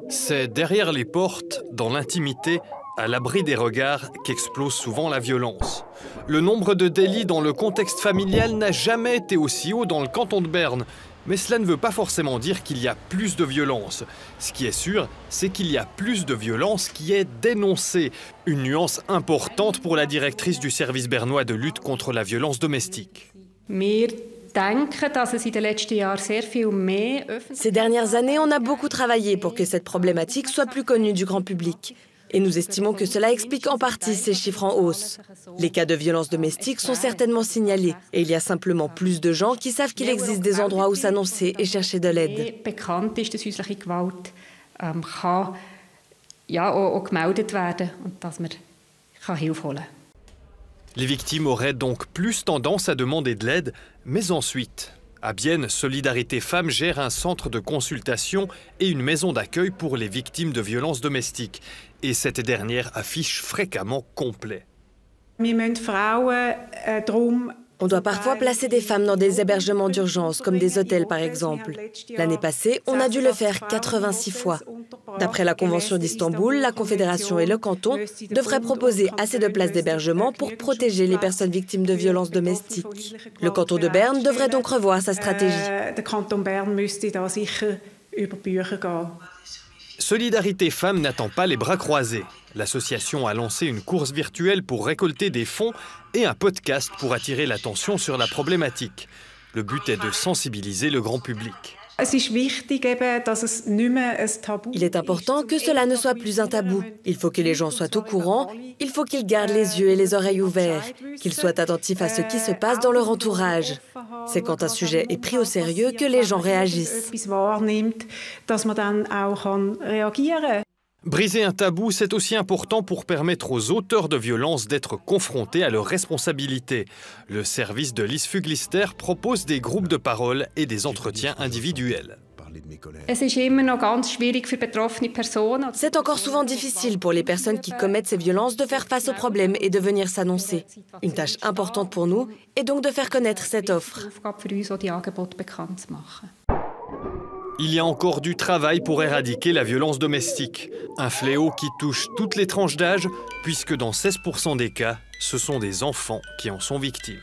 C'est derrière les portes, dans l'intimité, à l'abri des regards, qu'explose souvent la violence. Le nombre de délits dans le contexte familial n'a jamais été aussi haut dans le canton de Berne. Mais cela ne veut pas forcément dire qu'il y a plus de violence. Ce qui est sûr, c'est qu'il y a plus de violence qui est dénoncée. Une nuance importante pour la directrice du service bernois de lutte contre la violence domestique. Ces dernières années, on a beaucoup travaillé pour que cette problématique soit plus connue du grand public. Et nous estimons que cela explique en partie ces chiffres en hausse. Les cas de violence domestique sont certainement signalés. Et il y a simplement plus de gens qui savent qu'il existe des endroits où s'annoncer et chercher de l'aide. Les victimes auraient donc plus tendance à demander de l'aide, mais ensuite... À Bienne, Solidarité Femmes gère un centre de consultation et une maison d'accueil pour les victimes de violences domestiques. Et cette dernière affiche fréquemment complet. On doit parfois placer des femmes dans des hébergements d'urgence, comme des hôtels par exemple. L'année passée, on a dû le faire 86 fois. D'après la Convention d'Istanbul, la Confédération et le canton devraient proposer assez de places d'hébergement pour protéger les personnes victimes de violences domestiques. Le canton de Berne devrait donc revoir sa stratégie. Solidarité Femmes n'attend pas les bras croisés. L'association a lancé une course virtuelle pour récolter des fonds et un podcast pour attirer l'attention sur la problématique. Le but est de sensibiliser le grand public. Il est important que cela ne soit plus un tabou. Il faut que les gens soient au courant, il faut qu'ils gardent les yeux et les oreilles ouverts, qu'ils soient attentifs à ce qui se passe dans leur entourage. C'est quand un sujet est pris au sérieux que les gens réagissent. Briser un tabou, c'est aussi important pour permettre aux auteurs de violences d'être confrontés à leurs responsabilités. Le service de Lise Fuglister propose des groupes de parole et des entretiens individuels. C'est encore souvent difficile pour les personnes qui commettent ces violences de faire face aux problèmes et de venir s'annoncer. Une tâche importante pour nous est donc de faire connaître cette offre. Il y a encore du travail pour éradiquer la violence domestique. Un fléau qui touche toutes les tranches d'âge, puisque dans 16% des cas, ce sont des enfants qui en sont victimes.